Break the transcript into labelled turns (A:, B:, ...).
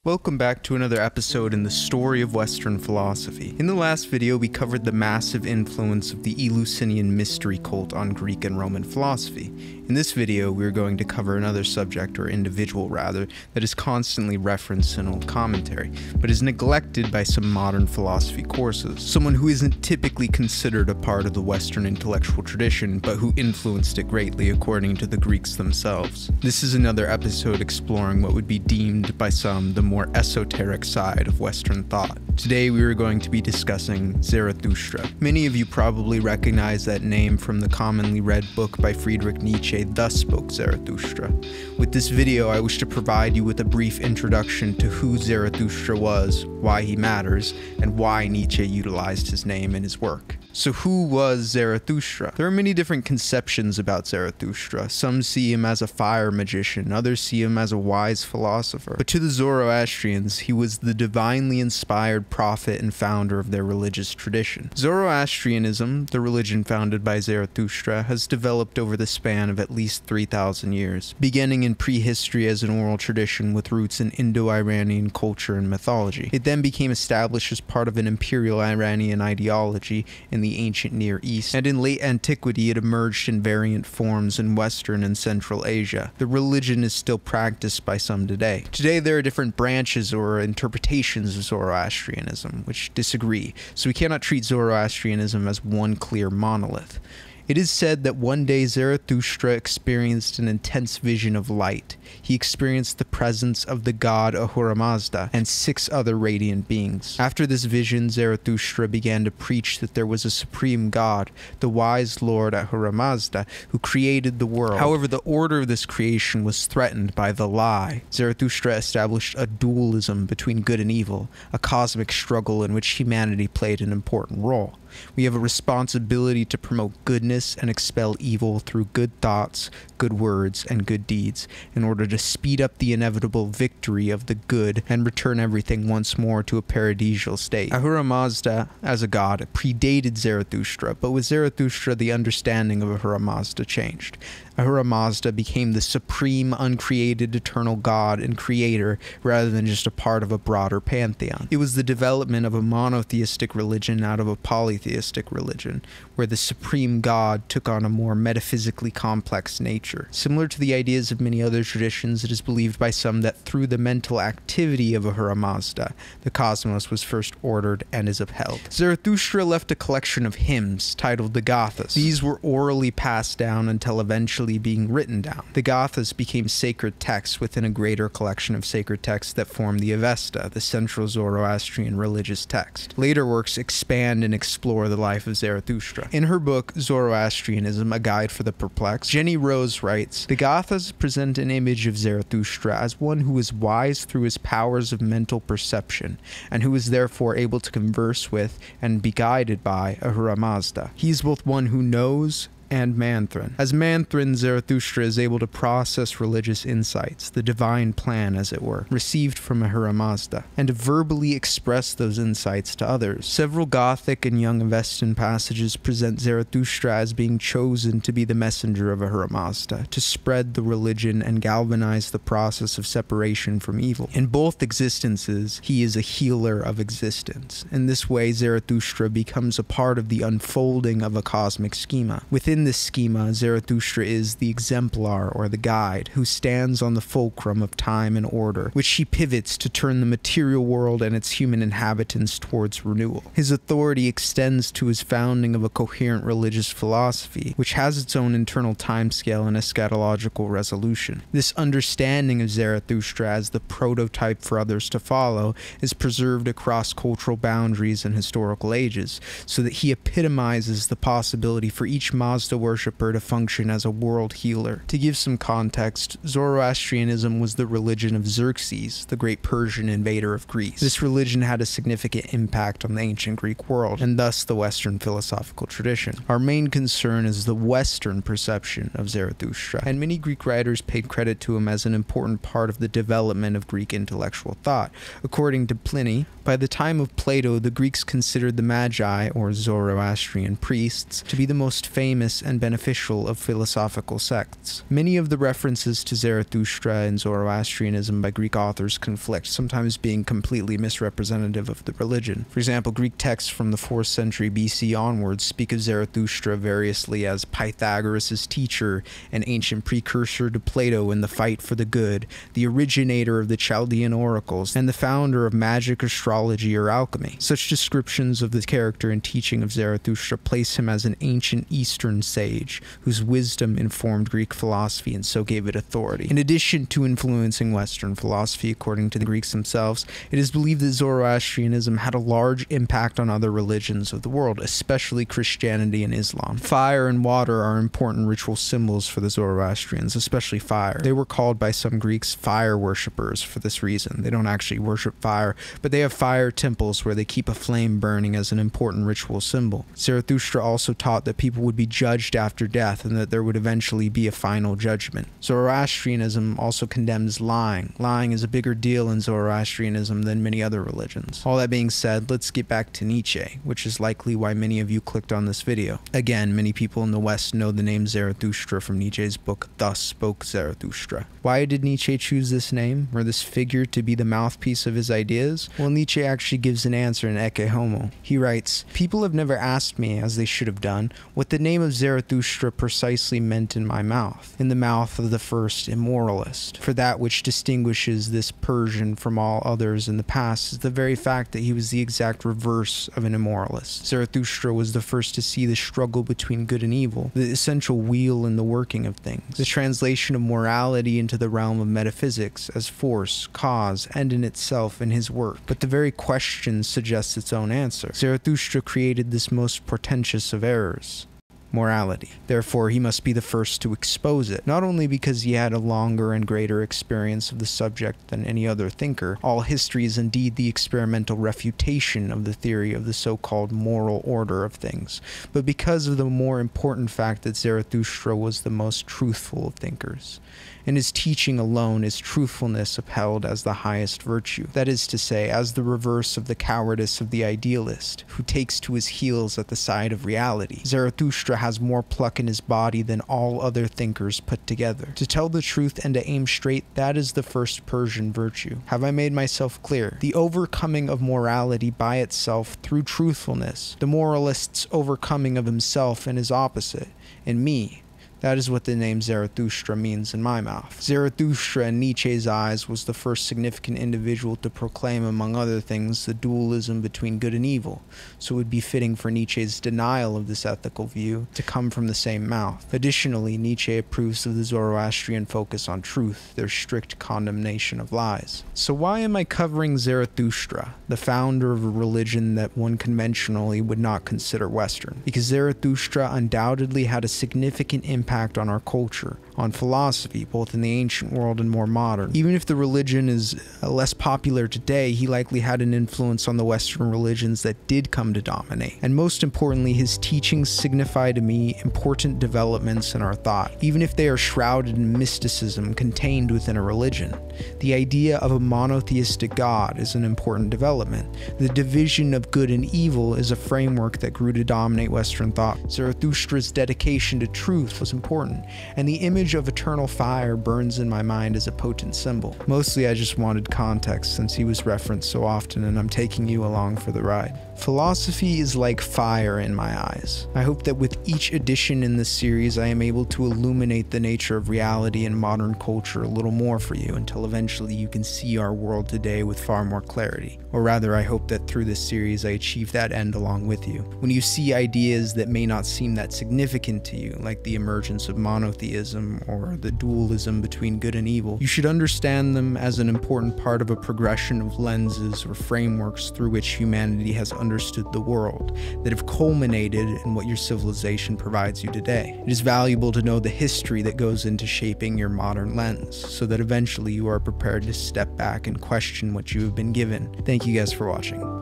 A: Welcome back to another episode in the story of Western philosophy. In the last video, we covered the massive influence of the Eleusinian mystery cult on Greek and Roman philosophy. In this video, we are going to cover another subject, or individual rather, that is constantly referenced in old commentary, but is neglected by some modern philosophy courses. Someone who isn't typically considered a part of the Western intellectual tradition, but who influenced it greatly according to the Greeks themselves. This is another episode exploring what would be deemed by some the more esoteric side of Western thought. Today we are going to be discussing Zarathustra. Many of you probably recognize that name from the commonly read book by Friedrich Nietzsche, Thus Spoke Zarathustra. With this video, I wish to provide you with a brief introduction to who Zarathustra was, why he matters, and why Nietzsche utilized his name in his work. So who was Zarathustra? There are many different conceptions about Zarathustra. Some see him as a fire magician, others see him as a wise philosopher. But to the Zoroastrians, he was the divinely inspired prophet and founder of their religious tradition. Zoroastrianism, the religion founded by Zarathustra, has developed over the span of at least 3,000 years, beginning in prehistory as an oral tradition with roots in Indo-Iranian culture and mythology. It then became established as part of an imperial Iranian ideology in the ancient Near East, and in late antiquity it emerged in variant forms in Western and Central Asia. The religion is still practiced by some today. Today there are different branches or interpretations of Zoroastrianism, which disagree, so we cannot treat Zoroastrianism as one clear monolith. It is said that one day Zarathustra experienced an intense vision of light. He experienced the presence of the god Ahura Mazda and 6 other radiant beings. After this vision, Zarathustra began to preach that there was a supreme god, the wise lord Ahura Mazda, who created the world. However, the order of this creation was threatened by the lie. Zarathustra established a dualism between good and evil, a cosmic struggle in which humanity played an important role. We have a responsibility to promote goodness and expel evil through good thoughts, good words, and good deeds, in order to speed up the inevitable victory of the good and return everything once more to a paradisial state. Ahura Mazda, as a god, predated Zarathustra, but with Zarathustra the understanding of Ahura Mazda changed. Ahura Mazda became the supreme, uncreated, eternal god and creator rather than just a part of a broader pantheon. It was the development of a monotheistic religion out of a polytheistic religion, where the supreme god took on a more metaphysically complex nature. Similar to the ideas of many other traditions, it is believed by some that through the mental activity of Ahura Mazda, the cosmos was first ordered and is upheld. Zarathustra left a collection of hymns titled the Gathas. These were orally passed down until eventually being written down. The Gathas became sacred texts within a greater collection of sacred texts that form the Avesta, the central Zoroastrian religious text. Later works expand and explore the life of Zarathustra. In her book, Zoroastrianism, A Guide for the Perplexed, Jenny Rose writes, "The Gathas present an image of Zarathustra as one who is wise through his powers of mental perception, and who is therefore able to converse with and be guided by Ahura Mazda. He is both one who knows and Manthrin. As Manthrin, Zarathustra is able to process religious insights, the divine plan as it were, received from Ahura Mazda, and to verbally express those insights to others. Several Gothic and Young Avestan passages present Zarathustra as being chosen to be the messenger of Ahura Mazda, to spread the religion and galvanize the process of separation from evil. In both existences, he is a healer of existence. In this way, Zarathustra becomes a part of the unfolding of a cosmic schema. Within this schema, Zarathustra is the exemplar or the guide who stands on the fulcrum of time and order, which he pivots to turn the material world and its human inhabitants towards renewal. His authority extends to his founding of a coherent religious philosophy, which has its own internal timescale and eschatological resolution. This understanding of Zarathustra as the prototype for others to follow is preserved across cultural boundaries and historical ages, so that he epitomizes the possibility for each Mazda worshipper to function as a world healer. To give some context, Zoroastrianism was the religion of Xerxes, the great Persian invader of Greece. This religion had a significant impact on the ancient Greek world, and thus the Western philosophical tradition. Our main concern is the Western perception of Zarathustra, and many Greek writers paid credit to him as an important part of the development of Greek intellectual thought. According to Pliny, by the time of Plato, the Greeks considered the Magi, or Zoroastrian priests, to be the most famous righteous and beneficial of philosophical sects. Many of the references to Zarathustra in Zoroastrianism by Greek authors conflict, sometimes being completely misrepresentative of the religion. For example, Greek texts from the 4th century BC onwards speak of Zarathustra variously as Pythagoras' teacher, an ancient precursor to Plato in the fight for the good, the originator of the Chaldean oracles, and the founder of magic, astrology, or alchemy. Such descriptions of the character and teaching of Zarathustra place him as an ancient Eastern sage, whose wisdom informed Greek philosophy and so gave it authority. In addition to influencing Western philosophy, according to the Greeks themselves, it is believed that Zoroastrianism had a large impact on other religions of the world, especially Christianity and Islam. Fire and water are important ritual symbols for the Zoroastrians, especially fire. They were called by some Greeks fire worshippers for this reason. They don't actually worship fire, but they have fire temples where they keep a flame burning as an important ritual symbol. Zarathustra also taught that people would be judged after death and that there would eventually be a final judgment. Zoroastrianism also condemns lying. Lying is a bigger deal in Zoroastrianism than many other religions. All that being said, let's get back to Nietzsche, which is likely why many of you clicked on this video. Again, many people in the West know the name Zarathustra from Nietzsche's book Thus Spoke Zarathustra. Why did Nietzsche choose this name, or this figure, to be the mouthpiece of his ideas? Well, Nietzsche actually gives an answer in Ecce Homo. He writes, "People have never asked me, as they should have done, what the name of Zarathustra precisely meant in my mouth, in the mouth of the first immoralist. For that which distinguishes this Persian from all others in the past is the very fact that he was the exact reverse of an immoralist. Zarathustra was the first to see the struggle between good and evil, the essential wheel in the working of things, the translation of morality into the realm of metaphysics as force, cause, end in itself in his work. But the very question suggests its own answer. Zarathustra created this most portentous of errors, morality. Therefore, he must be the first to expose it, not only because he had a longer and greater experience of the subject than any other thinker. All history is indeed the experimental refutation of the theory of the so-called moral order of things, but because of the more important fact that Zarathustra was the most truthful of thinkers. In his teaching alone is truthfulness upheld as the highest virtue, that is to say, as the reverse of the cowardice of the idealist, who takes to his heels at the side of reality. Zarathustra has more pluck in his body than all other thinkers put together. To tell the truth and to aim straight, that is the first Persian virtue. Have I made myself clear? The overcoming of morality by itself through truthfulness, the moralist's overcoming of himself and his opposite, in me. That is what the name Zarathustra means in my mouth. Zarathustra, in Nietzsche's eyes, was the first significant individual to proclaim, among other things, the dualism between good and evil, so it would be fitting for Nietzsche's denial of this ethical view to come from the same mouth. Additionally, Nietzsche approves of the Zoroastrian focus on truth, their strict condemnation of lies. So why am I covering Zarathustra, the founder of a religion that one conventionally would not consider Western? Because Zarathustra undoubtedly had a significant impact on our culture, on philosophy, both in the ancient world and more modern. Even if the religion is less popular today, he likely had an influence on the Western religions that did come to dominate. And most importantly, his teachings signify to me important developments in our thought, even if they are shrouded in mysticism contained within a religion. The idea of a monotheistic God is an important development. The division of good and evil is a framework that grew to dominate Western thought. Zarathustra's dedication to truth was important, and the image of eternal fire burns in my mind as a potent symbol. Mostly I just wanted context since he was referenced so often, and I'm taking you along for the ride. Philosophy is like fire in my eyes. I hope that with each edition in this series I am able to illuminate the nature of reality and modern culture a little more for you until eventually you can see our world today with far more clarity. Or rather, I hope that through this series I achieve that end along with you. When you see ideas that may not seem that significant to you, like the emergence of monotheism or the dualism between good and evil, you should understand them as an important part of a progression of lenses or frameworks through which humanity has understood the world that have culminated in what your civilization provides you today. It is valuable to know the history that goes into shaping your modern lens, so that eventually you are prepared to step back and question what you have been given. Thank you guys for watching.